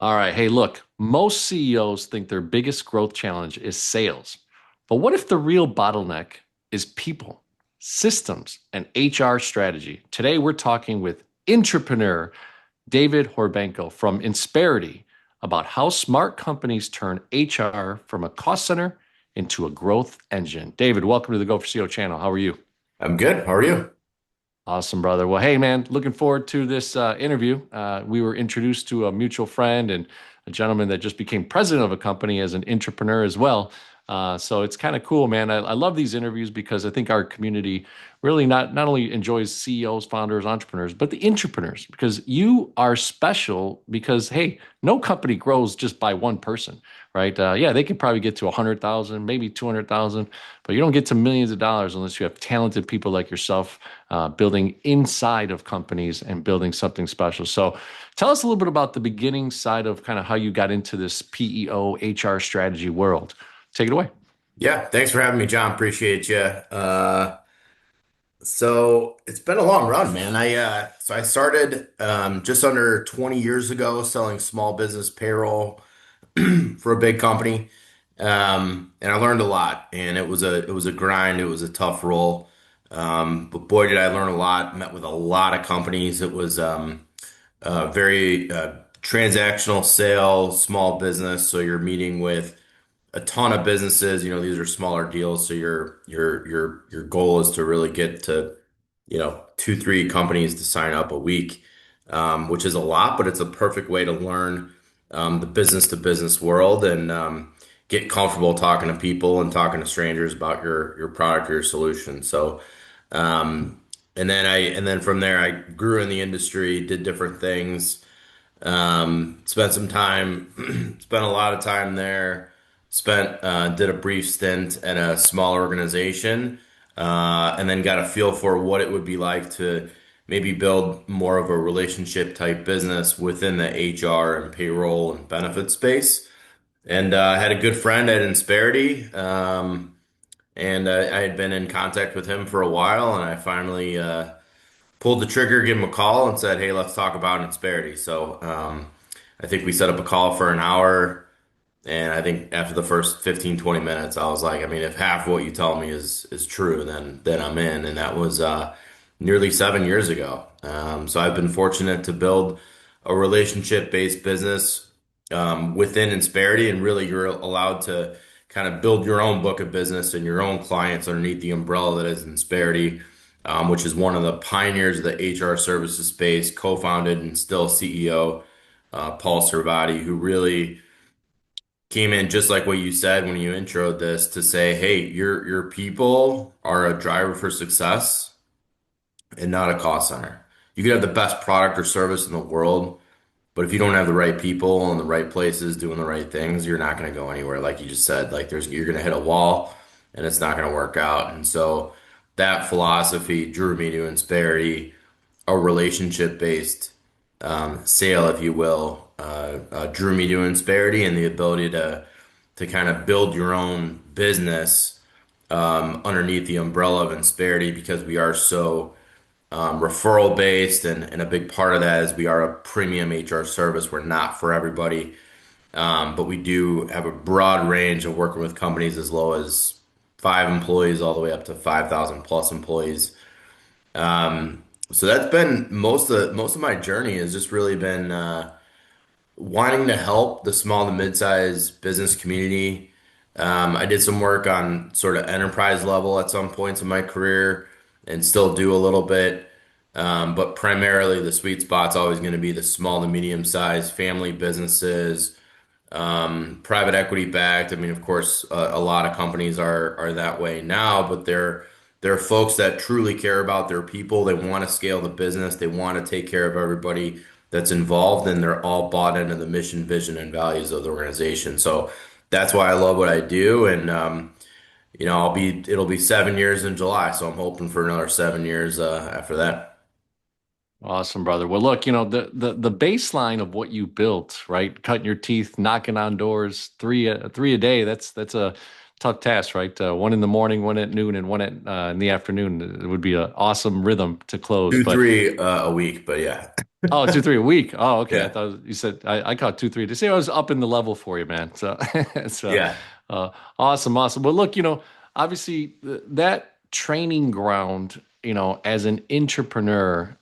All right. Hey, look, most CEOs think their biggest growth challenge is sales. But what if the real bottleneck is people, systems, and HR strategy? Today, we're talking with intrapreneur David Horbenko from Insperity about how smart companies turn HR from a cost center into a growth engine. David, welcome to the Go for CEO channel. How are you? I'm good. How are you? Awesome, brother. Well, hey, man, looking forward to this interview. We were introduced to a mutual friend and a gentleman that just became president of a company as an entrepreneur as well. So it's kind of cool, man. I love these interviews because I think our community really not only enjoys CEOs, founders, entrepreneurs, but the entrepreneurs because you are special because, hey, no company grows just by one person, right? Yeah, they could probably get to 100,000, maybe 200,000, but you don't get to millions of dollars unless you have talented people like yourself building inside of companies and building something special. So tell us a little bit about the beginning side of kind of how you got into this PEO HR strategy world. Take it away. Yeah, thanks for having me, John. Appreciate you. So it's been a long run, man. I started just under 20 years ago selling small business payroll for a big company. And I learned a lot, and it was a grind. It was a tough role. But boy, did I learn a lot. Met with a lot of companies. It was very transactional sale, small business. So you're meeting with a ton of businesses. These are smaller deals, so your goal is to really get to, two, three companies to sign up a week, which is a lot, but it's a perfect way to learn the business to business world and get comfortable talking to people and talking to strangers about your product or your solution. So and then from there I grew in the industry, did different things. Spent some time, spent a lot of time there. Did a brief stint at a small organization, and then got a feel for what it would be like to maybe build more of a relationship type business within the HR and payroll and benefit space. And I had a good friend at Insperity, and I had been in contact with him for a while, and I finally pulled the trigger, gave him a call, and said, "Hey, let's talk about Insperity." So I think we set up a call for an hour, and I think after the first 15, 20 minutes, I was like, I mean, if half of what you tell me is true, then I'm in. And that was nearly 7 years ago. So I've been fortunate to build a relationship-based business within Insperity, and really you're allowed to kind of build your own book of business and your own clients underneath the umbrella that is Insperity, which is one of the pioneers of the HR services space, co-founded and still CEO, Paul Servati, who really came in just like what you said when you introed this to say, hey, your people are a driver for success and not a cost center. You could have the best product or service in the world, but if you don't have the right people in the right places doing the right things, you're not going to go anywhere. Like you just said, like you're going to hit a wall and it's not going to work out. And so that philosophy drew me to Insperity, a relationship based sale, if you will, drew me to Insperity and the ability to kind of build your own business underneath the umbrella of Insperity because we are so referral based, and a big part of that is we are a premium HR service. We're not for everybody, but we do have a broad range of working with companies as low as 5 employees all the way up to 5,000 plus employees. So that's been most of my journey has just really been wanting to help the small to mid-sized business community. I did some work on sort of enterprise level at some points in my career and still do a little bit. But primarily the sweet spot's always going to be the small to medium sized family businesses, private equity backed. I mean, of course, a lot of companies are that way now, but they're folks that truly care about their people. They want to scale the business. They want to take care of everybody that's involved, and they're all bought into the mission, vision, and values of the organization. So that's why I love what I do. And it'll be 7 years in July, so I'm hoping for another 7 years after that. Awesome, brother. Well, look, the baseline of what you built, right? Cutting your teeth, knocking on doors, three a day. That's a tough task, right? One in the morning, one at noon, and one at in the afternoon. It would be an awesome rhythm to close. Two, But three a week, but yeah, oh, 2, 3 a week. Oh, okay. I yeah, thought you said I caught 2, 3 to say I was up in the level for you, man. So it's yeah. uh, awesome, awesome. But look, obviously that training ground, as an entrepreneur,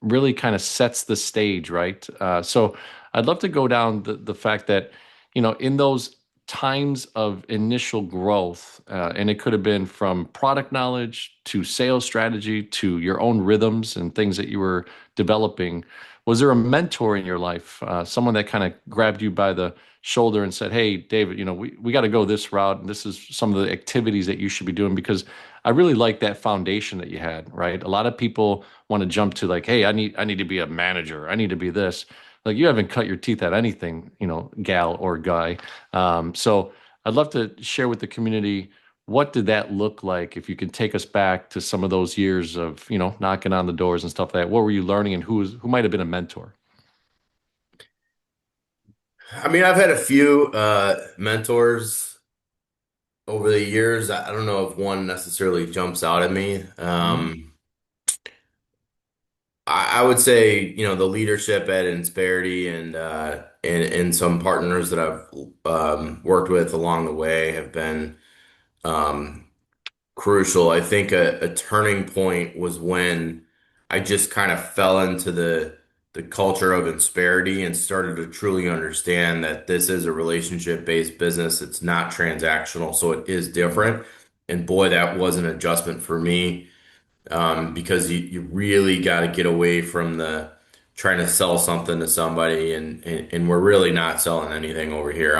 really kind of sets the stage, right? So I'd love to go down the fact that, in those times of initial growth, and it could have been from product knowledge to sales strategy to your own rhythms and things that you were developing. Was there a mentor in your life, someone that kind of grabbed you by the shoulder and said, "Hey, David, we got to go this route, and this is some of the activities that you should be doing"? Because I really like that foundation that you had, right? A lot of people want to jump to like, "Hey, I need to be a manager. I need to be this." Like you haven't cut your teeth at anything, gal or guy. So I'd love to share with the community, what did that look like? If you could take us back to some of those years of, knocking on the doors and stuff like that. What were you learning, and who might have been a mentor? I mean, I've had a few mentors over the years. I don't know if one necessarily jumps out at me. Mhm. I would say, the leadership at Insperity and some partners that I've worked with along the way have been um, crucial. I think a turning point was when I just kind of fell into the culture of Insperity and started to truly understand that this is a relationship-based business. It's not transactional, so it is different. And boy, that was an adjustment for me, because you really got to get away from the trying to sell something to somebody, and we're really not selling anything over here.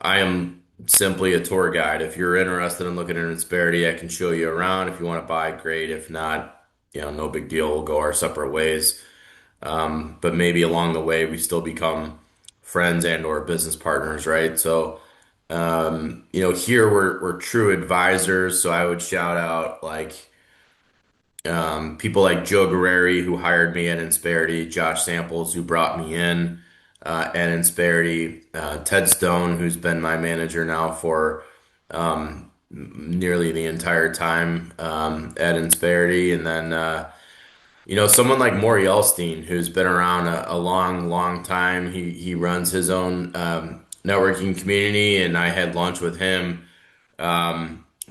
I am simply a tour guide. If you're interested in looking at an Insperity, I can show you around. If you want to buy, great. If not, no big deal. We'll go our separate ways. But maybe along the way, we still become friends and or business partners, right? So, here we're true advisors. So I would shout out like people like Joe Guerreri, who hired me at Insperity, Josh Samples, who brought me in at Insperity, Ted Stone, who's been my manager now for nearly the entire time at Insperity, and then someone like Maury Elstein, who's been around a long, long time. He runs his own networking community, and I had lunch with him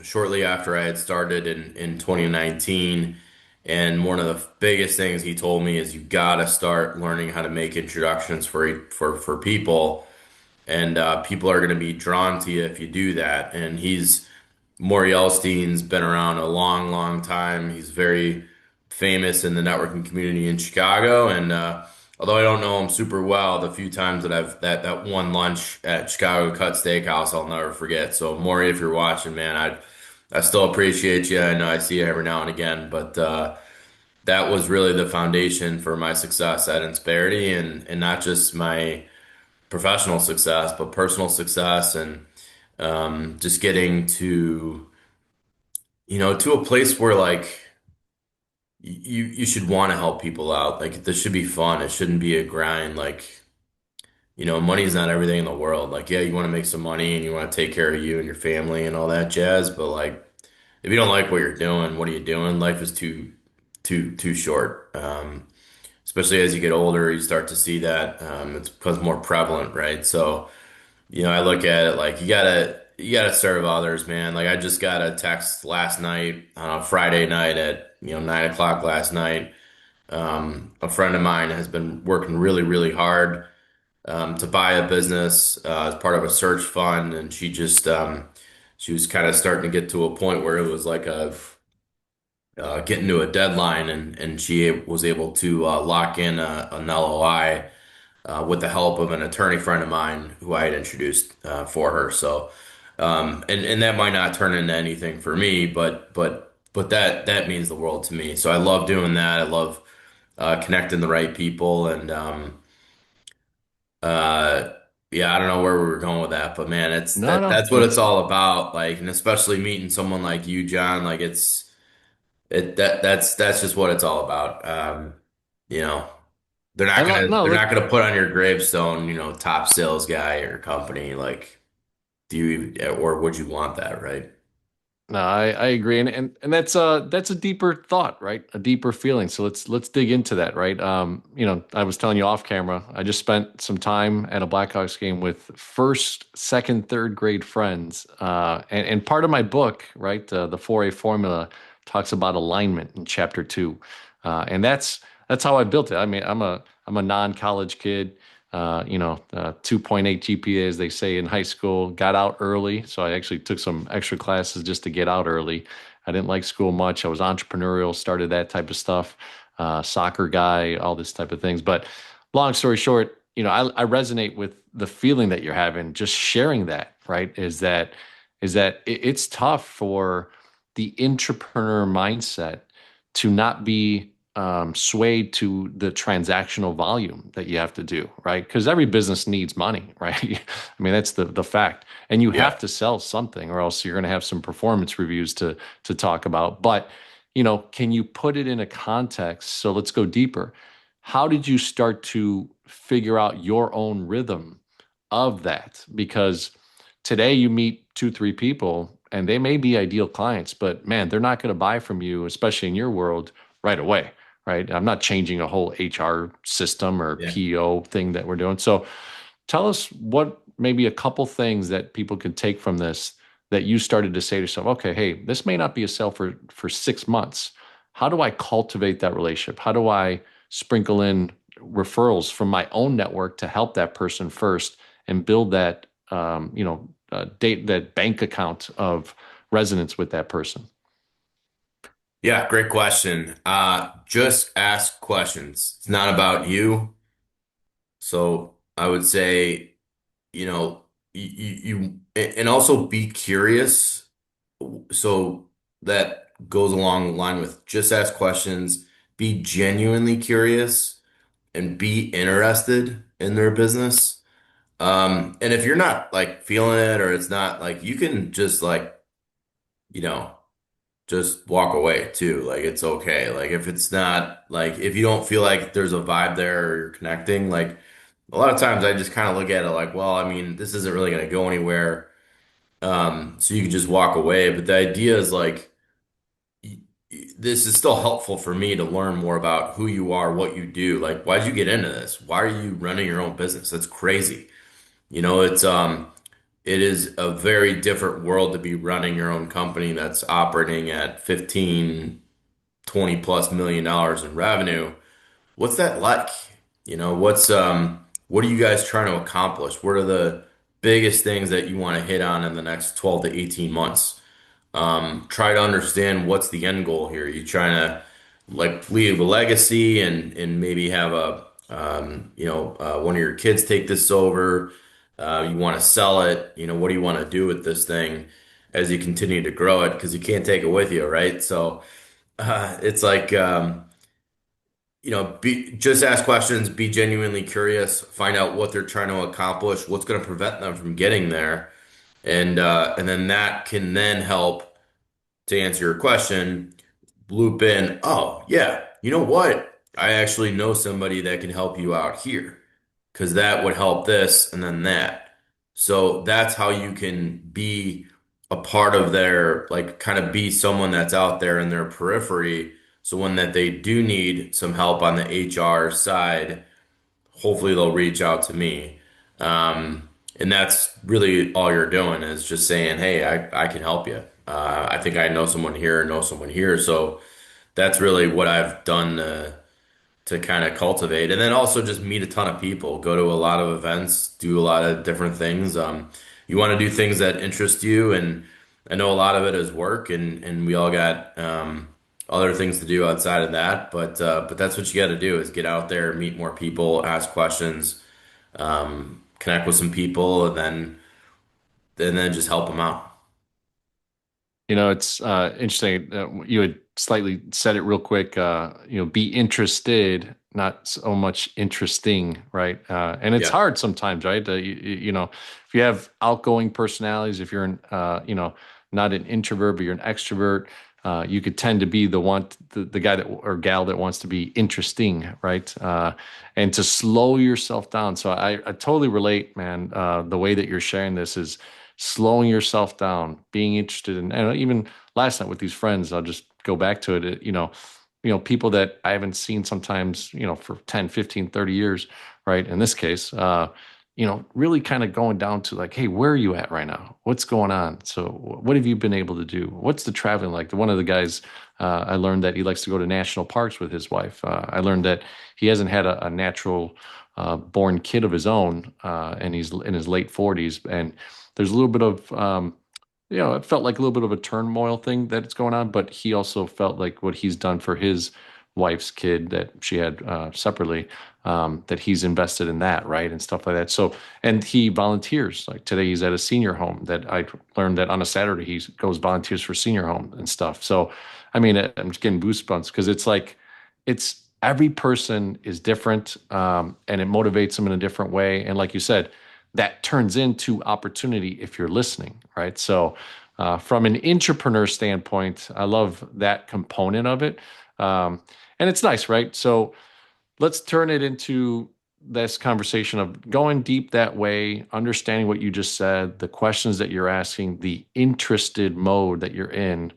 shortly after I had started in 2019. And one of the biggest things he told me is you gotta start learning how to make introductions for people, and people are going to be drawn to you if you do that. And Maury Elstein's been around a long, long time. He's very famous in the networking community in Chicago, and although I don't know him super well, the few times that I've that one lunch at Chicago Cut Steakhouse, I'll never forget. So Maury, if you're watching, man, I still appreciate you. I know I see you every now and again, but that was really the foundation for my success at Insperity, and not just my professional success, but personal success, and just getting to a place where like you should want to help people out. Like this should be fun. It shouldn't be a grind. Like, money's not everything in the world. Like, yeah, you want to make some money and you want to take care of you and your family and all that jazz, but like if you don't like what you're doing, what are you doing? Life is too short. Especially as you get older, you start to see that it becomes more prevalent, right? So, I look at it like you gotta serve others, man. Like I just got a text last night, Friday night at 9 o'clock last night. A friend of mine has been working really, really hard to buy a business as part of a search fund, and she was kind of starting to get to a point where it was like a getting to a deadline, and she was able to lock in an LOI with the help of an attorney friend of mine who I had introduced for her. So, and that might not turn into anything for me, but that means the world to me. So I love doing that. I love connecting the right people, and uh, yeah, I don't know where we were going with that, but man, No, no, that's what it's all about. Like, and especially meeting someone like you, John. Like, that's just what it's all about. You know. I love no. They're Look, not gonna put on your gravestone, top sales guy or company. Like Do you, or would you want that, right? No, I agree, and that's a deeper thought, right? A deeper feeling. So let's dig into that, right? I was telling you off camera, I just spent some time at a Blackhawks game with first, second, third grade friends, and part of my book, right, the 4A formula talks about alignment in chapter 2, and that's how I built it. I mean, I'm a non-college kid. 2.8 GPA, as they say in high school. Got out early, so I actually took some extra classes just to get out early. I didn't like school much. I was entrepreneurial, started that type of stuff, soccer guy, all this type of things. But long story short, I resonate with the feeling that you're having. Just sharing that, right? Is that it's tough for the entrepreneur mindset to not be swayed to the transactional volume that you have to do, right? Because every business needs money, right? I mean, that's the fact. And you Yeah. have to sell something, or else you're going to have some performance reviews to talk about. But, can you put it in a context? So let's go deeper. How did you start to figure out your own rhythm of that? Because today you meet two, three people, and they may be ideal clients, but man, they're not going to buy from you, especially in your world, right away, right? I'm not changing a whole HR system or Yeah. PO thing that we're doing. So tell us what maybe a couple things that people can take from this that you started to say to yourself, okay, hey, this may not be a sale for 6 months. How do I cultivate that relationship? How do I sprinkle in referrals from my own network to help that person first and build that date that bank account of resonance with that person? Yeah, great question. Just ask questions. It's not about you. So I would say, you know, and also be curious. So that goes along the line with just ask questions, be genuinely curious, and be interested in their business. And if you're not like feeling it or it's not like you can just like, you know, just walk away too. Like it's okay. Like if it's not like if you don't feel like there's a vibe there or you're connecting, like a lot of times I just kind of look at it like, well, I mean, this isn't really going to go anywhere. So you can just walk away. But the idea is like this is still helpful for me to learn more about who you are, what you do. Like, why'd you get into this? Why are you running your own business? That's crazy. It is a very different world to be running your own company that's operating at 15, 20 plus $1 million in revenue. What's that like? What are you guys trying to accomplish? What are the biggest things that you want to hit on in the next 12 to 18 months? Try to understand what's the end goal here. You trying to like leave a legacy and maybe have one of your kids take this over. You want to sell it. What do you want to do with this thing as you continue to grow it? Because you can't take it with you, right? So it's like just ask questions, be genuinely curious, find out what they're trying to accomplish, what's going to prevent them from getting there, and then that can then help to answer your question, loop in, oh, yeah, you know what? I actually know somebody that can help you out here because that would help this and then that. So that's how you can be a part of their, like, kind of be someone that's out there in their periphery. So when that they do need some help on the HR side, hopefully they'll reach out to me. And that's really all you're doing is just saying, hey, I can help you. I think I know someone here. So that's really what I've done to kind of cultivate. And then also just meet a ton of people, go to a lot of events, do a lot of different things. You want to do things that interest you. And I know a lot of it is work and we all got other things to do outside of that. But that's what you got to do is get out there, meet more people, ask questions, connect with some people, and then just help them out. It's interesting. You had slightly said it real quick. Be interested, not so much interesting, right? And it's Yeah. hard sometimes, right? If you have outgoing personalities, if you're not an introvert, but you're an extrovert, you could tend to be the guy that or gal that wants to be interesting, right? And to slow yourself down. So I totally relate, man. The way that you're sharing this is slowing yourself down, being interested in, and even last night with these friends, I'll just go back to it, people that I haven't seen sometimes, for 10, 15, 30 years, right? In this case, really kind of going down to like, hey, where are you at right now? What's going on? So what have you been able to do? What's the traveling like? One of the guys, I learned that he likes to go to national parks with his wife. I learned that he hasn't had a natural born kid of his own, and he's in his late 40s. And there's a little bit of, it felt like a little bit of a turmoil thing that's going on, but he also felt like what he's done for his wife's kid that she had separately, that he's invested in that, right? And stuff like that. So, and he volunteers. Like today, he's at a senior home that I learned that on a Saturday, he goes volunteers for senior home and stuff. So, I mean, I'm just getting goosebumps because it's like, it's every person is different, and it motivates them in a different way. And like you said, that turns into opportunity if you're listening, right? So, from an entrepreneur standpoint, I love that component of it. Um, and it's nice, right? So, let's turn it into this conversation of going deep that way, understanding what you just said, the questions that you're asking, the interested mode that you're in.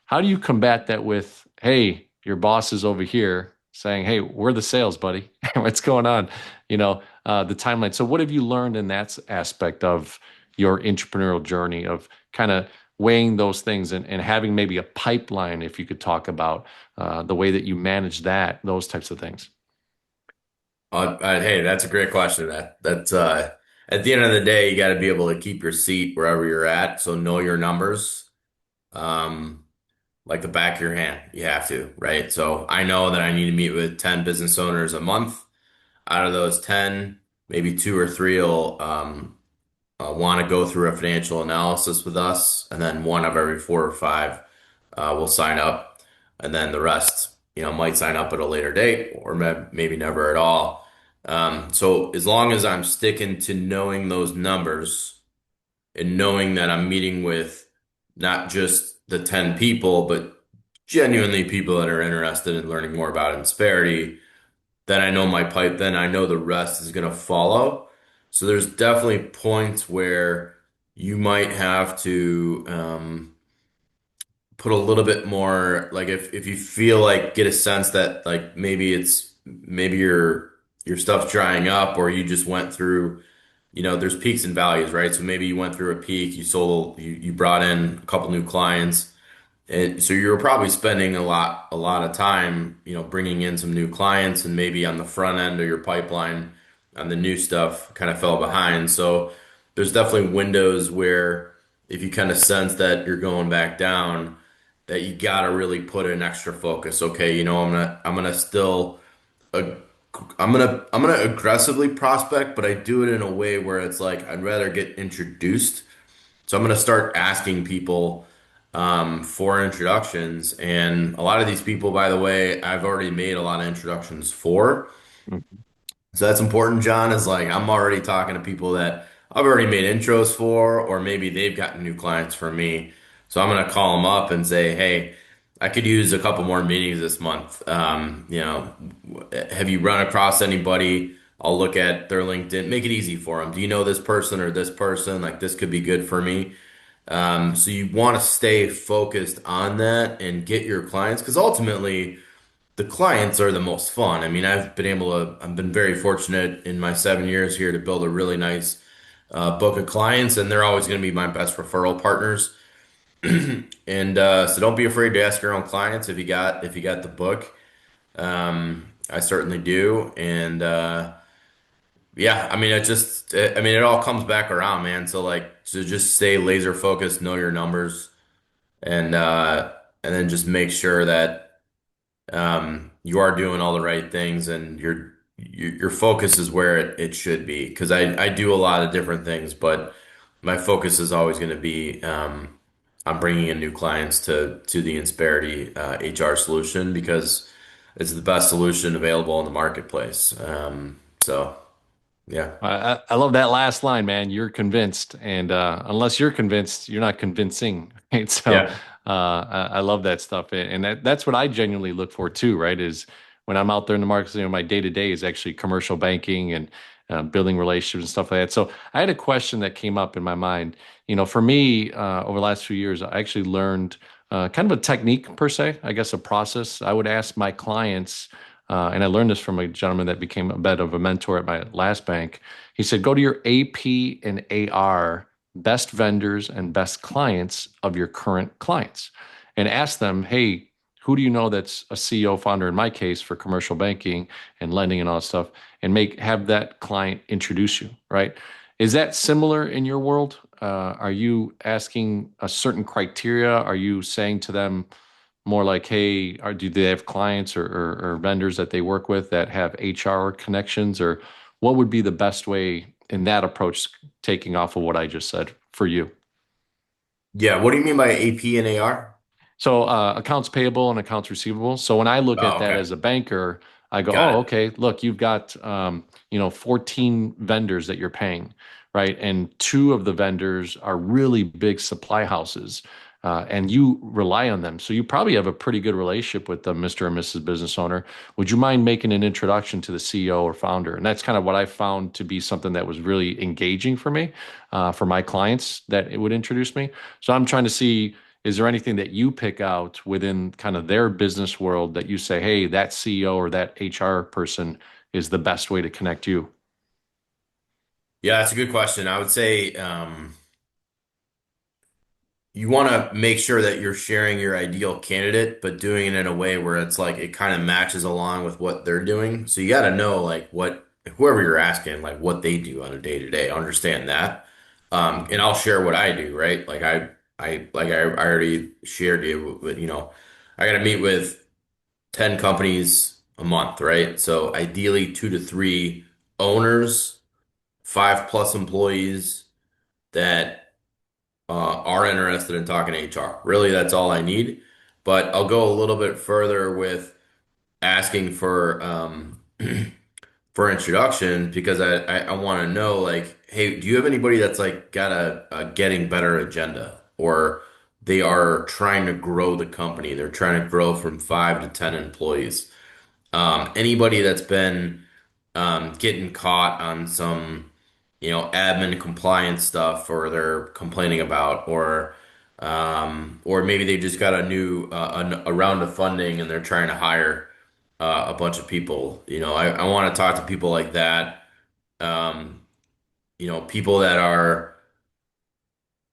How do you combat that with, hey, your boss is over here saying, hey, we're the sales, buddy. What's going on? The timeline. So, what have you learned in that aspect of your entrepreneurial journey of kind of weighing those things and having maybe a pipeline, if you could talk about the way that you manage that, those types of things? Hey, that's a great question. That's at the end of the day, you got to be able to keep your seat wherever you're at. So know your numbers, um, like the back of your hand. You have to, right? So I know that I need to meet with 10 business owners a month. Out of those 10, maybe two or three will want to go through a financial analysis with us, and then one of every four or five will sign up, and then the rest, might sign up at a later date or maybe never at all. So as long as I'm sticking to knowing those numbers and knowing that I'm meeting with not just the 10 people, but genuinely people that are interested in learning more about Insperity, then I know my pipe, then I know the rest is going to follow. So there's definitely points where you might have to put a little bit more, like if you feel like get a sense that like maybe your stuff's drying up or you just went through, there's peaks and valleys, right? So maybe you went through a peak, you brought in a couple new clients. And so you're probably spending a lot of time, bringing in some new clients and maybe on the front end of your pipeline on the new stuff kind of fell behind. So there's definitely windows where if you kind of sense that you're going back down, that you got to really put in extra focus. Okay, I'm gonna still, uh, I'm gonna aggressively prospect, but I do it in a way where it's like I'd rather get introduced. So I'm going to start asking people for introductions. And a lot of these people, by the way, I've already made a lot of introductions for. Mhm. So that's important, John, is like I'm already talking to people that I've already made intros for, or maybe they've gotten new clients for me. So I'm going to call them up and say, hey, I could use a couple more meetings this month. Have you run across anybody? I'll look at their LinkedIn, make it easy for them. Do you know this person or this person? Like this could be good for me. So you want to stay focused on that and get your clients because ultimately the clients are the most fun. I mean, I've been very fortunate in my 7 years here to build a really nice book of clients, and they're always going to be my best referral partners. And so don't be afraid to ask your own clients if you got the book. I certainly do, and yeah, I mean, it all comes back around, man. So like, so just stay laser focused, know your numbers, and then just make sure that you are doing all the right things and your focus is where it should be. Because I do a lot of different things, but my focus is always going to be on bringing in new clients to the Insperity HR solution because it's the best solution available in the marketplace. So yeah, I love that last line, man. You're convinced, and unless you're convinced, you're not convincing, right? So yeah. I love that stuff, and that's what I genuinely look for too, right? Is when I'm out there in the market, my day to day is actually commercial banking and building relationships and stuff like that. So I had a question that came up in my mind. For me, over the last few years, I actually learned kind of a technique per se, I guess a process. I would ask my clients, and I learned this from a gentleman that became a bit of a mentor at my last bank. He said, go to your AP and AR best vendors and best clients of your current clients and ask them, hey, who do you know that's a CEO founder in my case for commercial banking and lending and all that stuff, and have that client introduce you, right? Is that similar in your world? Are you asking a certain criteria? Are you saying to them more like, hey, do they have clients or vendors that they work with that have HR connections? Or what would be the best way in that approach, taking off of what I just said for you? Yeah, what do you mean by AP and AR? So accounts payable and accounts receivable. So when I look at Oh, that okay. as a banker, I go, Got oh, it. okay, look, you've got 14 vendors that you're paying, right? And two of the vendors are really big supply houses, and you rely on them. So you probably have a pretty good relationship with them, Mr. and Mrs. Business Owner. Would you mind making an introduction to the CEO or founder? And that's kind of what I found to be something that was really engaging for me, for my clients that it would introduce me. So I'm trying to see, is there anything that you pick out within kind of their business world that you say, hey, that CEO or that HR person is the best way to connect you? Yeah, that's a good question. I would say you want to make sure that you're sharing your ideal candidate, but doing it in a way where it's like it kind of matches along with what they're doing. So you got to know like what whoever you're asking, like what they do on a day to day. Understand that. And I'll share what I do, right? I already shared you with, I got to meet with 10 companies a month, right? So ideally 2 to 3 owners, 5+ employees that are interested in talking HR. Really, that's all I need. But I'll go a little bit further with asking for introduction because I want to know like, hey, do you have anybody that's like got a getting better agenda or they are trying to grow the company. They're trying to grow from 5 to 10 employees. Anybody that's been getting caught on some, admin compliance stuff or they're complaining about, or maybe they just got a new a round of funding and they're trying to hire a bunch of people. I want to talk to people like that. Um, people that are,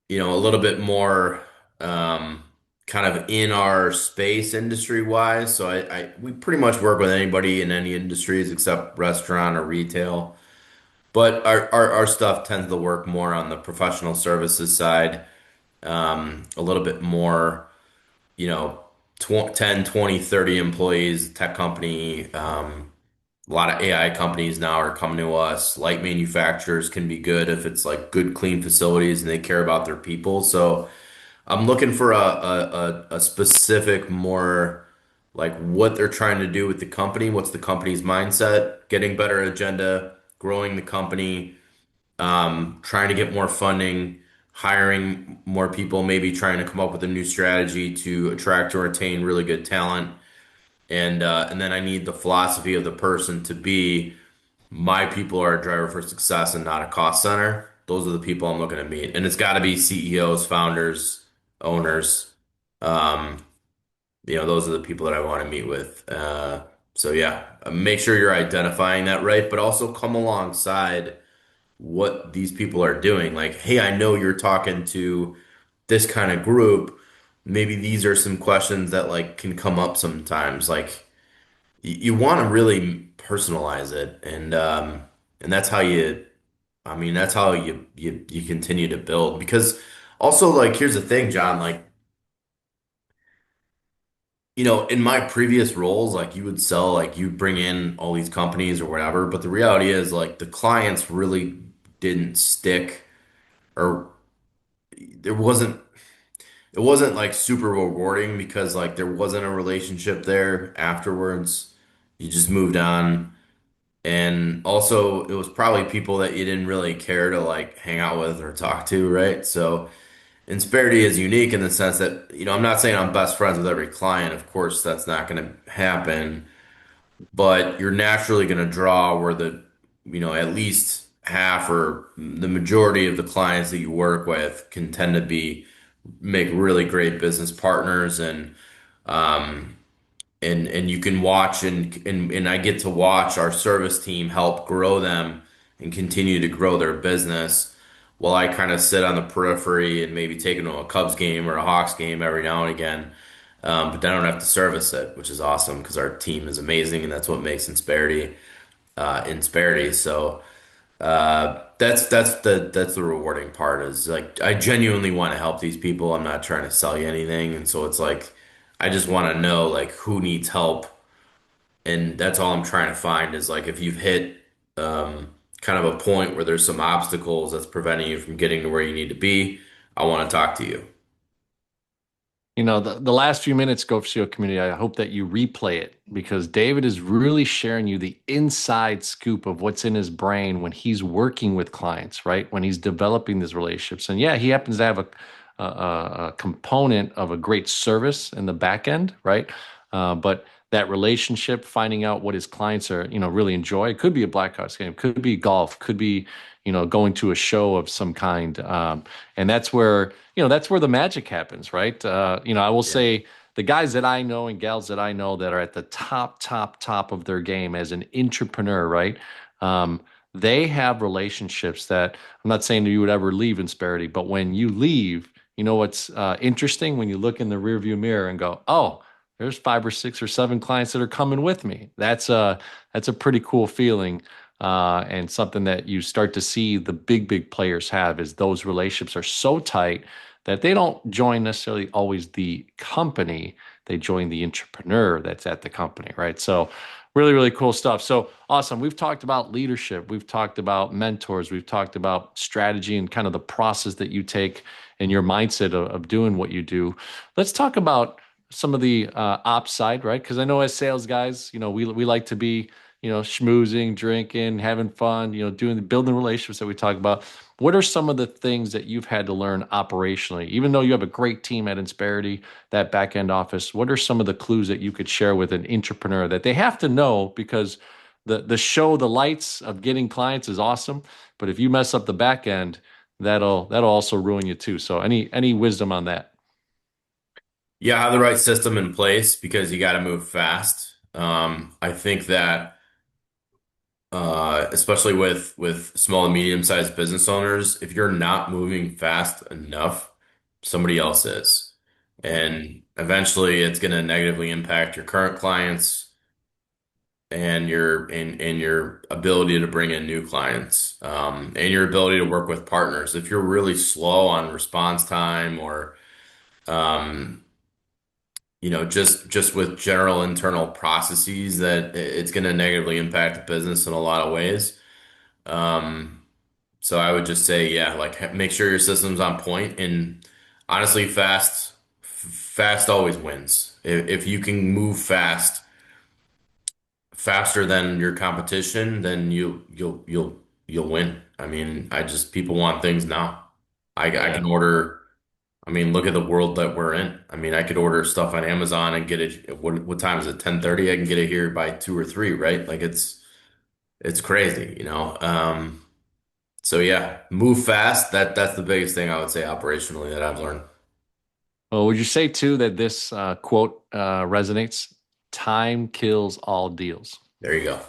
a little bit more um, kind of in our space industry wise. So we pretty much work with anybody in any industries except restaurant or retail. But our stuff tends to work more on the professional services side, a little bit more, you know, 10, 20, 30 employees, tech company. A lot of AI companies now are coming to us. Light manufacturers can be good if it's like good, clean facilities and they care about their people. So I'm looking for a specific more like what they're trying to do with the company, what's the company's mindset, getting better agenda, growing the company, trying to get more funding, hiring more people, maybe trying to come up with a new strategy to attract or retain really good talent. And then I need the philosophy of the person to be my people are a driver for success and not a cost center. Those are the people I'm looking to meet. And it's got to be CEOs, founders, owners. Um, those are the people that I want to meet with. So yeah, make sure you're identifying that right, but also come alongside what these people are doing. Like, hey, I know you're talking to this kind of group. Maybe these are some questions that like can come up sometimes. Like you want to really personalize it, and that's how you. I mean, that's how you continue to build. Because also, like, here's the thing, John. Like, in my previous roles, like you would sell, like you bring in all these companies or whatever. But the reality is, like, the clients really didn't stick, or there wasn't. It wasn't like super rewarding because like there wasn't a relationship there afterwards. You just moved on. And also, it was probably people that you didn't really care to like hang out with or talk to, right? So, Insperity is unique in the sense that, I'm not saying I'm best friends with every client. Of course, that's not going to happen, but you're naturally going to draw at least half or the majority of the clients that you work with can tend to make really great business partners um, and you can watch and I get to watch our service team help grow them and continue to grow their business while I kind of sit on the periphery and maybe take them to a Cubs game or a Hawks game every now and again. But then I don't have to service it, which is awesome because our team is amazing and that's what makes Insperity. So that's the rewarding part is like I genuinely want to help these people. I'm not trying to sell you anything, and so it's like I just want to know like who needs help, and that's all I'm trying to find is like if you've hit kind of a point where there's some obstacles that's preventing you from getting to where you need to be, I want to talk to you. The last few minutes, Go for CEO community, I hope that you replay it because David is really sharing you the inside scoop of what's in his brain when he's working with clients, right? When he's developing these relationships. And yeah, he happens to have a component of a great service in the back end, right? But that relationship, finding out what his clients are, really enjoy. It could be a Blackhawks game, could be golf, could be, going to a show of some kind. And that's where the magic happens, right? I will Yeah. say the guys that I know and gals that I know that are at the top of their game as an entrepreneur, right? Um, they have relationships that I'm not saying that you would ever leave Insperity, but when you leave, what's interesting when you look in the rearview mirror and go, oh, there's 5 or 6 or 7 clients that are coming with me. That's a pretty cool feeling. And something that you start to see the big players have is those relationships are so tight that they don't join necessarily always the company, they join the entrepreneur that's at the company, right? So really cool stuff. So awesome. We've talked about leadership, we've talked about mentors, we've talked about strategy and kind of the process that you take and your mindset of doing what you do. Let's talk about some of the ops side, right? Because I know as sales guys, we like to be, schmoozing, drinking, having fun, building relationships that we talk about. What are some of the things that you've had to learn operationally? Even though you have a great team at Insperity, that back end office, what are some of the clues that you could share with an entrepreneur that they have to know because the lights of getting clients is awesome, but if you mess up the back end, that'll also ruin you too. So any wisdom on that? Yeah, have the right system in place because you got to move fast. I think that especially with small and medium sized business owners, if you're not moving fast enough, somebody else is. And eventually it's going to negatively impact your current clients and your ability to bring in new clients, and your ability to work with partners. If you're really slow on response time or um, just with general internal processes that it's going to negatively impact the business in a lot of ways. Um, So I would just say, yeah, like make sure your system's on point and honestly, fast always wins. If you can move faster than your competition, then you'll win. I mean, people want things now. I Yeah. can order. I mean, look at the world that we're in. I mean, I could order stuff on Amazon and get it. What time is it? 10:30. I can get it here by 2 or 3, right? Like it's crazy, you know. So yeah, move fast. That's the biggest thing I would say operationally that I've learned. Well, would you say too that this quote resonates? Time kills all deals. There you go.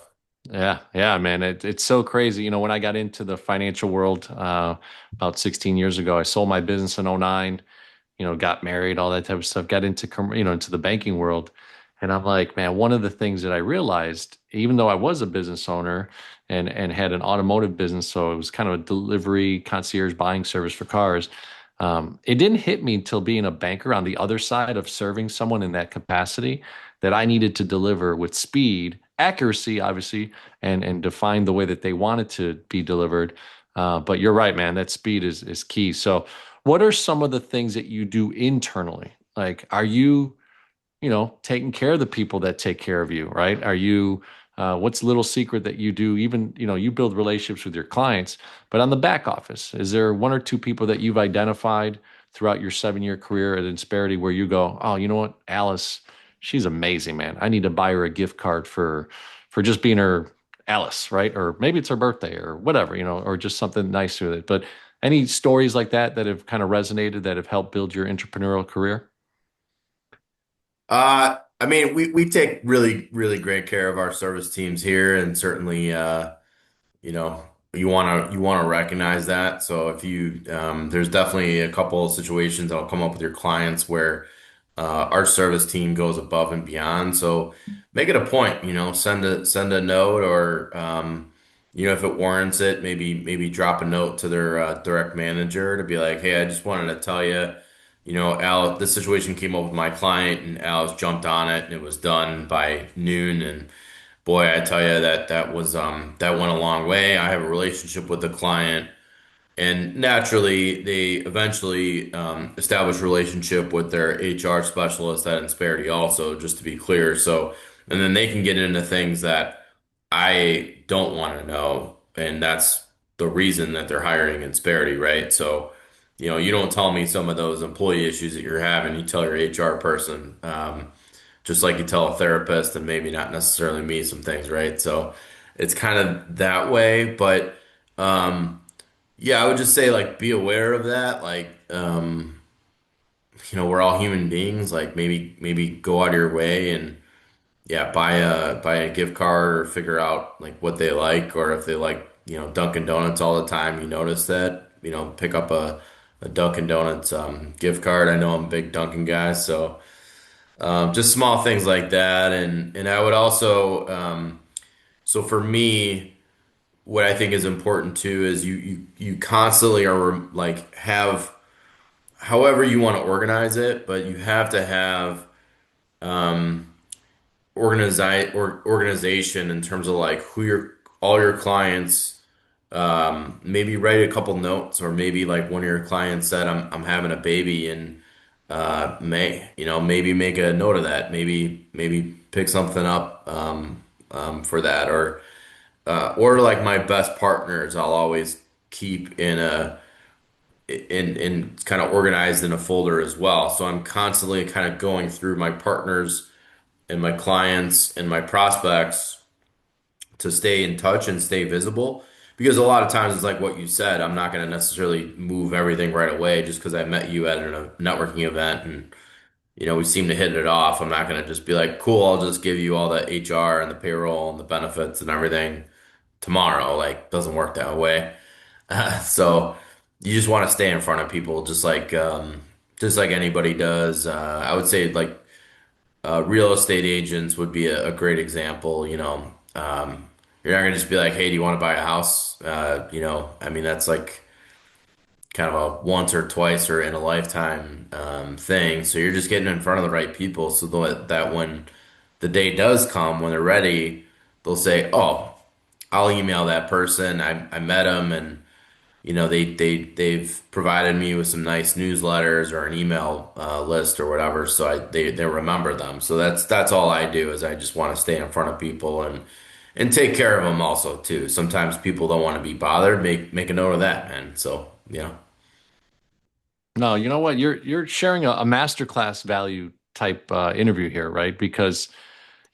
Yeah, man. It's so crazy. When I got into the financial world about 16 years ago, I sold my business in '09, got married, all that type of stuff, got into, into the banking world. And I'm like, man, one of the things that I realized, even though I was a business owner and had an automotive business, so it was kind of a delivery concierge buying service for cars, it didn't hit me until being a banker on the other side of serving someone in that capacity that I needed to deliver with speed, accuracy, obviously, and define the way that they wanted to be delivered. But you're right, man. That speed is key. So, what are some of the things that you do internally? Like, are you taking care of the people that take care of you, right? What's a little secret that you do? Even, you build relationships with your clients, but on the back office, is there 1 or 2 people that you've identified throughout your 7-year career at Insperity where you go, oh, you know what, Alice, she's amazing, man. I need to buy her a gift card for just being her Alice, right? Or maybe it's her birthday or whatever, or just something nice with it. But any stories like that that have kind of resonated that have helped build your entrepreneurial career? I mean, we take really great care of our service teams here, and certainly, you know, you wanna recognize that. So if you there's definitely a couple of situations that'll come up with your clients where our service team goes above and beyond. So make it a point, send a note or if it warrants it, maybe drop a note to their direct manager to be like, hey, I just wanted to tell you, Al, this situation came up with my client and Al's jumped on it and it was done by noon. And boy, I tell you that went a long way. I have a relationship with the client. And naturally, they eventually establish a relationship with their HR specialist at Insperity also, just to be clear. So, and then they can get into things that I don't want to know. And that's the reason that they're hiring Insperity, right? So, you don't tell me some of those employee issues that you're having, you tell your HR person, just like you tell a therapist and maybe not necessarily me some things, right? So it's kind of that way. But, yeah, I would just say like be aware of that. Like, we're all human beings. Like maybe go out of your way and yeah, buy a gift card or figure out like what they like or if they like, Dunkin' Donuts all the time, you notice that, pick up a Dunkin' Donuts gift card. I know I'm a big Dunkin' guy, so just small things like that. And I would also so for me what I think is important too is you constantly are like have however you want to organize it, but you have to have organization in terms of like who your all your clients maybe write a couple notes or maybe like one of your clients said I'm having a baby in May, maybe make a note of that. Maybe pick something up for that or like my best partners, I'll always keep in kind of organized in a folder as well. So I'm constantly kind of going through my partners and my clients and my prospects to stay in touch and stay visible. Because a lot of times it's like what you said, I'm not going to necessarily move everything right away just because I met you at a networking event and we seem to hit it off. I'm not going to just be like, cool, I'll just give you all the HR and the payroll and the benefits and everything tomorrow. Like, doesn't work that way. So you just want to stay in front of people, just like anybody does. I would say like real estate agents would be a great example. You're not gonna just be like, "Hey, do you want to buy a house?" I mean, that's like kind of a once or twice or in a lifetime thing. So you're just getting in front of the right people, so that when the day does come, when they're ready, they'll say, "Oh, I'll email that person. I met them and." They've provided me with some nice newsletters or an email list or whatever, so they remember them. So that's all I do is I just want to stay in front of people and take care of them also too. Sometimes people don't want to be bothered. Make a note of that, man. So No, you know what? You're sharing a masterclass value type interview here, right? Because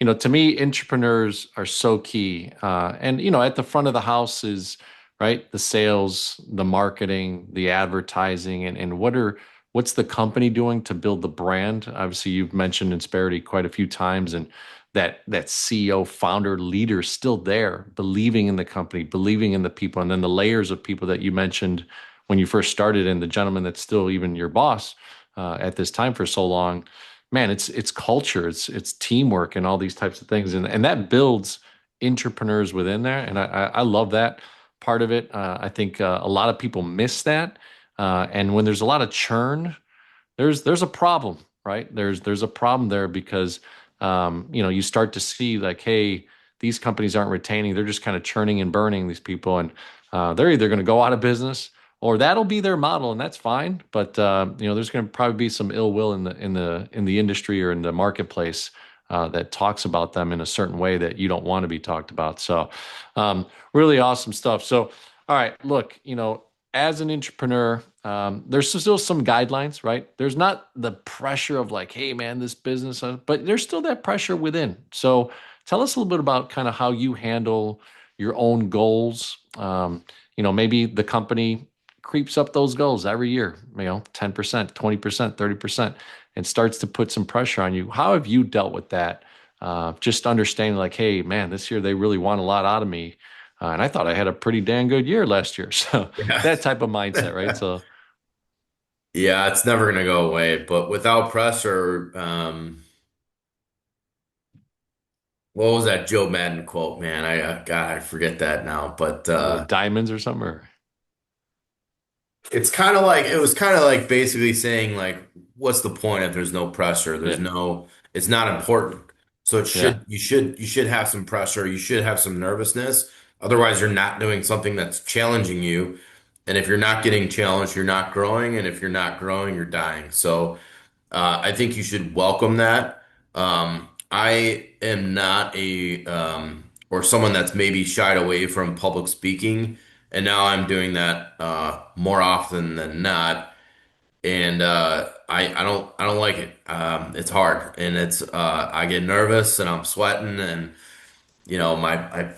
to me, entrepreneurs are so key. And at the front of the house is right the sales, the marketing, the advertising, and what's the company doing to build the brand? Obviously, you've mentioned Insperity quite a few times, and that CEO, founder, leader still there, believing in the company, believing in the people, and then the layers of people that you mentioned when you first started, and the gentleman that's still even your boss at this time for so long. Man, it's culture, it's teamwork, and all these types of things, and that builds entrepreneurs within there, and I love that part of it. I think a lot of people miss that, and when there's a lot of churn, there's a problem, right? There's a problem there because you start to see like, hey, these companies aren't retaining; they're just kind of churning and burning these people, and they're either going to go out of business or that'll be their model, and that's fine. But there's going to probably be some ill will in the industry or in the marketplace that talks about them in a certain way that you don't want to be talked about. So, really awesome stuff. So, all right, look, as an entrepreneur, there's still some guidelines, right? There's not the pressure of like, hey, man, this business, but there's still that pressure within. So, tell us a little bit about kind of how you handle your own goals. Maybe the company creeps up those goals every year, 10%, 20%, 30%, and starts to put some pressure on you. How have you dealt with that? Just understanding like, hey, man, this year they really want a lot out of me. And I thought I had a pretty dang good year last year. So Yeah. that type of mindset, right? So Yeah, it's never gonna go away. But without pressure, what was that Joe Madden quote, man? God, I forget that now. But diamonds or something, or it's kind of like it was kind of like basically saying like, what's the point if there's no pressure? yeah, It's not important. So yeah. you should have some pressure. You should have some nervousness. Otherwise, you're not doing something that's challenging you. And if you're not getting challenged, you're not growing. And if you're not growing, you're dying. So I think you should welcome that. I am not or someone that's maybe shied away from public speaking, and now I'm doing that more often than not. And I don't like it. It's hard, and I get nervous, and I'm sweating, and I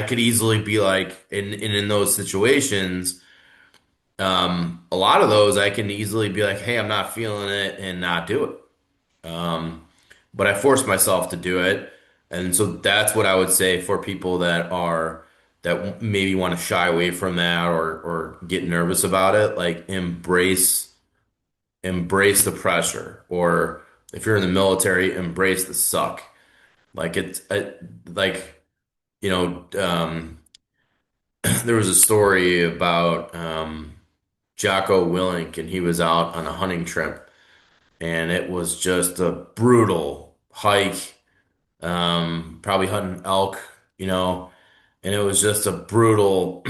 could easily be like in those situations. A lot of those I can easily be like, hey, I'm not feeling it and not do it. But I force myself to do it. And so that's what I would say for people that maybe want to shy away from that or get nervous about it, like embrace the pressure. Or if you're in the military, embrace the suck. Like like, you know, there was a story about Jocko Willink, and he was out on a hunting trip, and it was just a brutal hike. Probably hunting elk, you know, and it was just a brutal,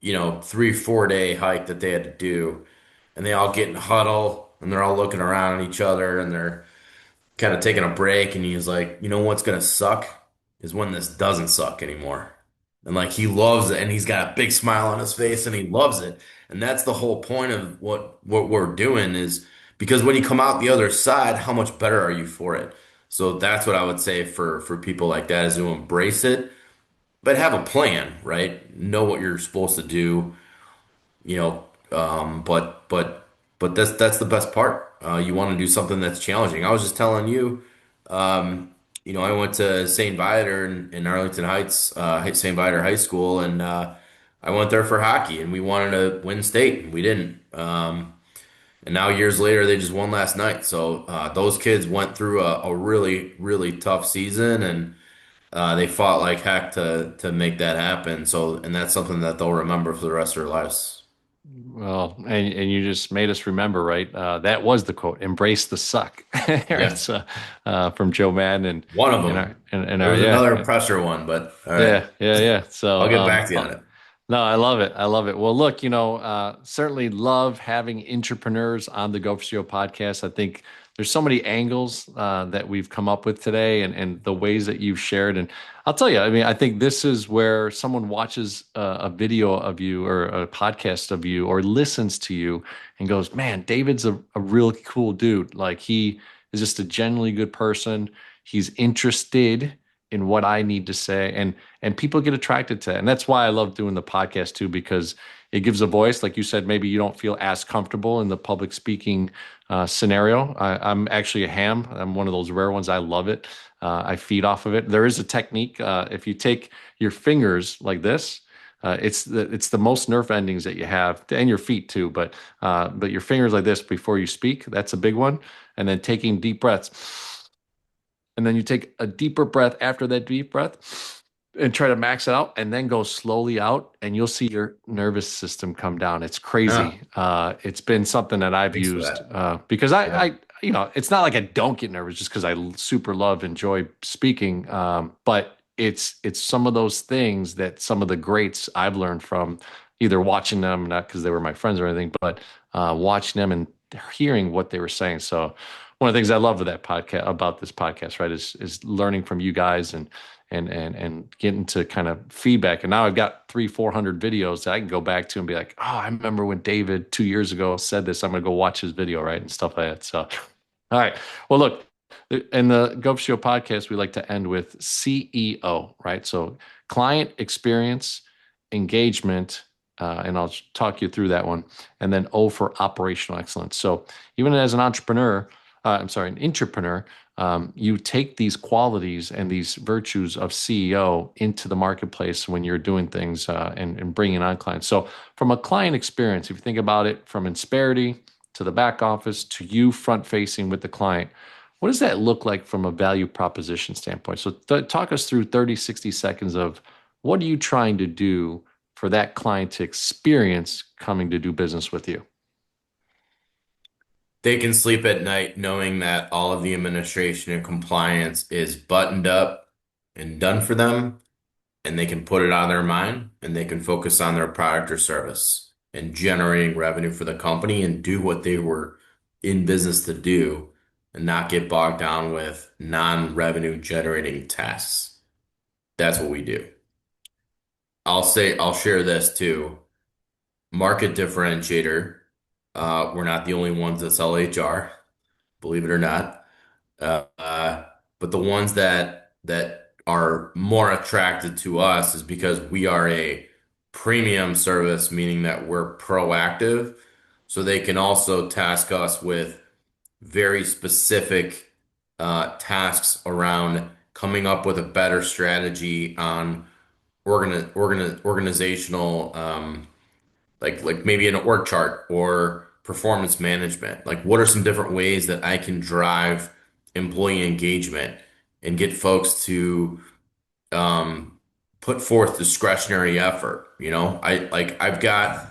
3, 4 day hike that they had to do, and they all get in a huddle, and they're all looking around at each other, and they're kind of taking a break, and he's like, you know what's gonna suck is when this doesn't suck anymore. And like he loves it, and he's got a big smile on his face, and he loves it. And that's the whole point of what we're doing is because when you come out the other side, how much better are you for it? So that's what I would say for people like that is to embrace it, but have a plan, right? Know what you're supposed to do, you know, but that's the best part. You want to do something that's challenging. I was just telling you, I went to St. Viator in Arlington Heights, St. Viator High School, and I went there for hockey, and we wanted to win state, and we didn't. And now years later, they just won last night. So those kids went through a really, really tough season, and they fought like heck to make that happen. So, and that's something that they'll remember for the rest of their lives. Well, and you just made us remember, right? That was the quote, embrace the suck. Right. Yeah, So from Joe Madden and one of and them. our and There our was yeah, another yeah. pressure one, but all right, Yeah. So, I'll get back to you on it. no, I love it. I love it. Well, look, certainly love having entrepreneurs on the Go for CEO podcast. I think there's so many angles that we've come up with today, and the ways that you've shared. And I'll tell you, I mean, I think this is where someone watches a video of you or a podcast of you or listens to you and goes, "Man, David's a really cool dude. Like he is just a genuinely good person. He's interested in what I need to say." And people get attracted to it. And that's why I love doing the podcast too, because it gives a voice. Like you said, maybe you don't feel as comfortable in the public speaking scenario. I'm actually a ham. I'm one of those rare ones. I love it. I feed off of it. There is a technique. If you take your fingers like this, it's the most nerve endings that you have, and your feet too. But your fingers like this before you speak, that's a big one. And then taking deep breaths. And then you take a deeper breath after that deep breath and try to max it out and then go slowly out, and you'll see your nervous system come down. It's Ah, crazy. It's been something that I've thanks for used that. because Yeah. it's not like I don't get nervous just because I super love, enjoy speaking. But it's some of those things that some of the greats I've learned from either watching them, not because they were my friends or anything, but watching them and hearing what they were saying. So one of the things I love with that podcast about this podcast, right, is learning from you guys and getting to kind of feedback. And now I've got 300-400 videos that I can go back to and be like, oh, I remember when David 2 years ago said this. I'm gonna go watch his video, right, and stuff like that. So, all right. Well, look. In the Gulf Show podcast, we like to end with CEO, right? So client experience, engagement, and I'll talk you through that one. And then O for operational excellence. So even as an entrepreneur, I'm sorry, an intrapreneur, you take these qualities and these virtues of CEO into the marketplace when you're doing things and bringing on clients. So from a client experience, if you think about it from Insperity to the back office to you front facing with the client, what does that look like from a value proposition standpoint? So talk us through 30, 60 seconds of what are you trying to do for that client to experience coming to do business with you? They can sleep at night knowing that all of the administration and compliance is buttoned up and done for them, and they can put it on their mind and they can focus on their product or service and generating revenue for the company and do what they were in business to do and not get bogged down with non-revenue generating tasks. That's what we do. I'll share this too. Market differentiator. We're not the only ones that sell HR, believe it or not. Uh, uh, but the ones that are more attracted to us is because we are a premium service, meaning that we're proactive. So they can also task us with very specific tasks around coming up with a better strategy on organizational like maybe an org chart or performance management. Like what are some different ways that I can drive employee engagement and get folks to um, put forth discretionary effort? I've got,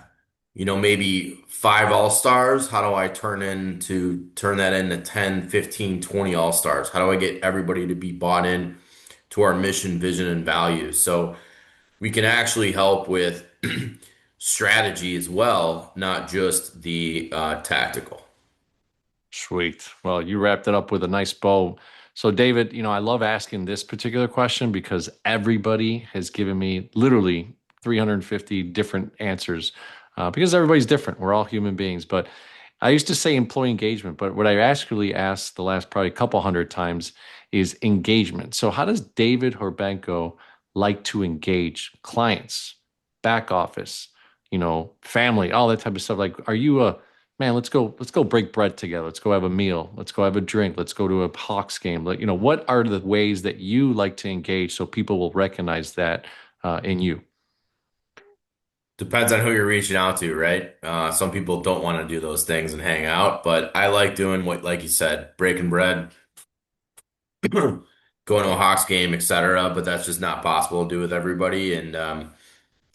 maybe five all-stars. How do I turn that into 10, 15, 20 all-stars? How do I get everybody to be bought in to our mission, vision, and values? So we can actually help with strategy as well, not just the tactical. Sweet. Well, you wrapped it up with a nice bow. So, David, I love asking this particular question because everybody has given me literally 350 different answers because everybody's different. We're all human beings. But I used to say employee engagement, but what I actually asked the last probably couple hundred times is engagement. So, how does David Horbenko like to engage clients, back office, family, all that type of stuff? Like, are you a man, let's go break bread together. Let's go have a meal. Let's go have a drink. Let's go to a Hawks game. What are the ways that you like to engage so people will recognize that in you? Depends on who you're reaching out to, right? Some people don't want to do those things and hang out, but I like doing what, like you said, breaking bread, going to a Hawks game, etc. But that's just not possible to do with everybody, and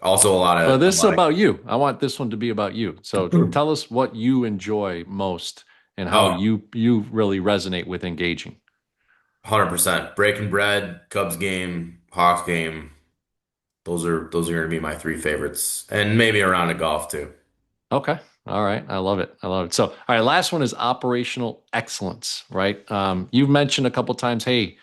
also Well, a this is lot about you. I want this one to be about you. So of tell us what you enjoy most and how oh, you really resonate with engaging. 100%. Breaking bread, Cubs game, Hawks game. Those are going to be my three favorites, and maybe a round of golf too. Okay. All right. I love it. I love it. So, all right, last one is operational excellence, right? You've mentioned a couple times, hey,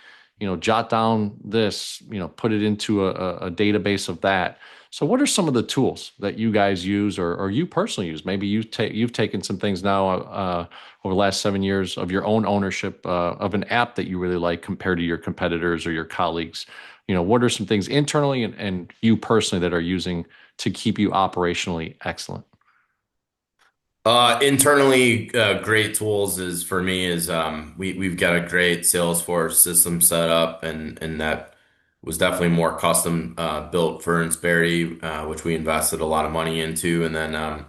jot down this, put it into a database of that. So, what are some of the tools that you guys use or you personally use? Maybe you've taken some things now over the last 7 years of your own ownership of an app that you really like compared to your competitors or your colleagues. What are some things internally and you personally that are using to keep you operationally excellent? Internally, great tools is for me is we've got a great Salesforce system set up, and that was definitely more custom built for Insperity, which we invested a lot of money into, and then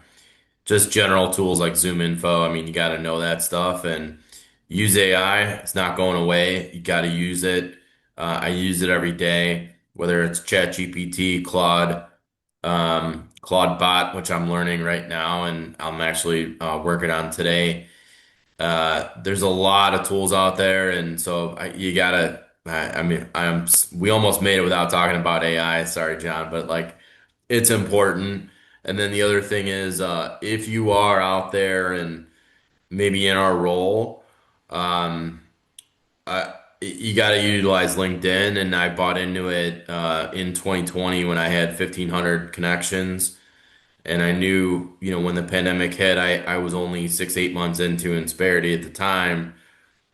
just general tools like Zoom Info. I mean, you got to know that stuff and use AI. It's not going away. You got to use it. I use it every day, whether it's ChatGPT, Claude Bot, which I'm learning right now, and I'm actually working on today. There's a lot of tools out there, and so you gotta. I mean, we almost made it without talking about AI. Sorry, John, but like it's important. And then the other thing is, if you are out there and maybe in our role, um, you got to utilize LinkedIn. And I bought into it in 2020 when I had 1,500 connections. And I knew, when the pandemic hit, I was only 6, 8 months into Insperity at the time.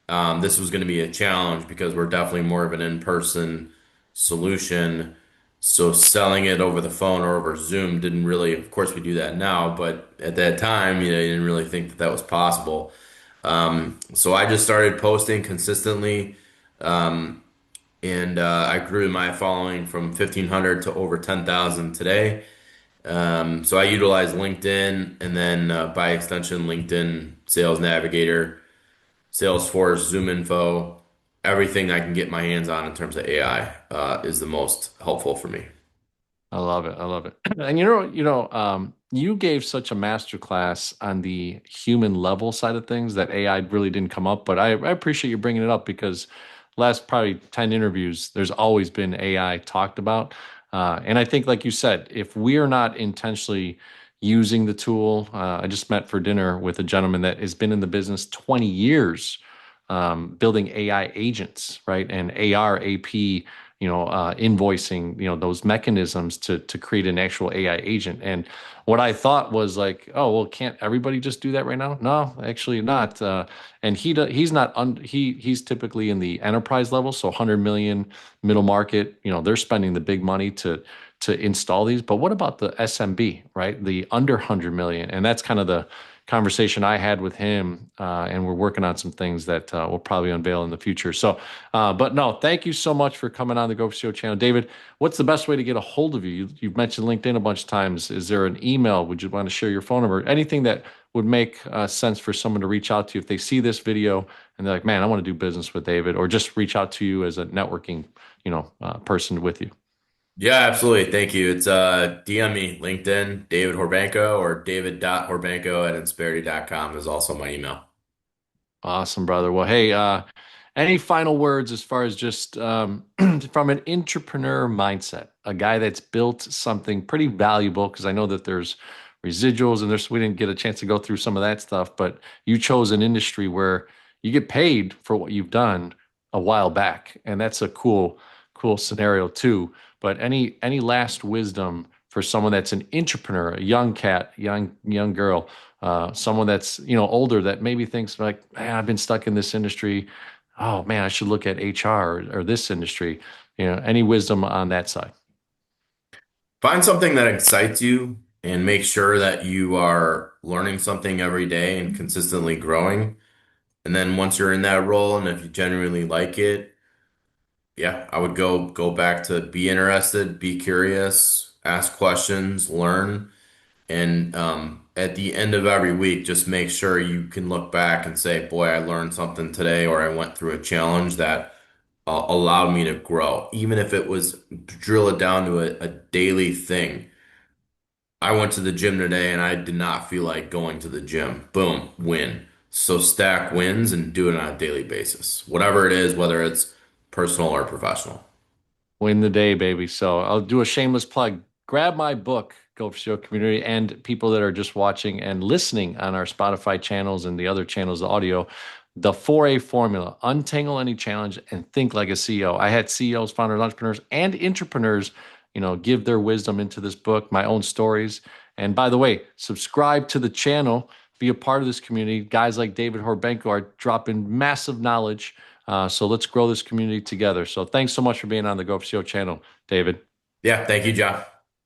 This was going to be a challenge because we're definitely more of an in-person solution. So selling it over the phone or over Zoom didn't really, of course, we do that now, but at that time, you didn't really think that that was possible. So I just started posting consistently, and I grew my following from 1,500 to over 10,000 today. So I utilize LinkedIn and then by extension, LinkedIn Sales Navigator, Salesforce, Zoom Info, everything I can get my hands on in terms of AI is the most helpful for me. I love it. I love it. And you gave such a master class on the human level side of things that AI really didn't come up, but I appreciate you bringing it up because last probably 10 interviews, there's always been AI talked about. And I think, like you said, if we are not intentionally using the tool, I just met for dinner with a gentleman that has been in the business 20 years, building AI agents, right? And AR, AP, invoicing, those mechanisms to create an actual AI agent. And what I thought was like, oh, well, can't everybody just do that right now? No, actually not. And he's not he's typically in the enterprise level, so 100 million middle market. They're spending the big money to install these. But what about the SMB, right? The under 100 million, and that's kind of the conversation I had with him, and we're working on some things that we'll probably unveil in the future. So, but no, thank you so much for coming on the Go for CEO channel, David. What's the best way to get a hold of you? You've mentioned LinkedIn a bunch of times. Is there an email? Would you want to share your phone number? Anything that would make sense for someone to reach out to you if they see this video and they're like, "Man, I want to do business with David," or just reach out to you as a networking, person with you. Yeah, absolutely. Thank you. It's DM me, LinkedIn, David Horbenko, or david.horbenko@insperity.com is also my email. Awesome, brother. Well, hey, any final words as far as just from an entrepreneur mindset, a guy that's built something pretty valuable? Because I know that there's residuals and we didn't get a chance to go through some of that stuff, but you chose an industry where you get paid for what you've done a while back, and that's a cool scenario too. But any last wisdom for someone that's an entrepreneur, a young cat, young girl, someone that's older that maybe thinks like, man, I've been stuck in this industry. Oh man, I should look at HR or this industry. Any wisdom on that side? Find something that excites you and make sure that you are learning something every day and consistently growing. And then once you're in that role, and if you genuinely like it, yeah, I would go back to be interested, be curious, ask questions, learn, and at the end of every week, just make sure you can look back and say, "Boy, I learned something today," or "I went through a challenge that allowed me to grow." Even if it was drill it down to a daily thing. I went to the gym today and I did not feel like going to the gym. Boom, win. So stack wins and do it on a daily basis. Whatever it is, whether it's personal or professional. Win the day, baby. So I'll do a shameless plug. Grab my book, Go for Show Community, and people that are just watching and listening on our Spotify channels and the other channels, the audio, the 4A formula, untangle any challenge and think like a CEO. I had CEOs, founders, entrepreneurs, and entrepreneurs, give their wisdom into this book, my own stories. And by the way, subscribe to the channel, be a part of this community. Guys like David Horbenko are dropping massive knowledge, so let's grow this community together. So thanks so much for being on the Go for CEO channel, David. Yeah, thank you, John.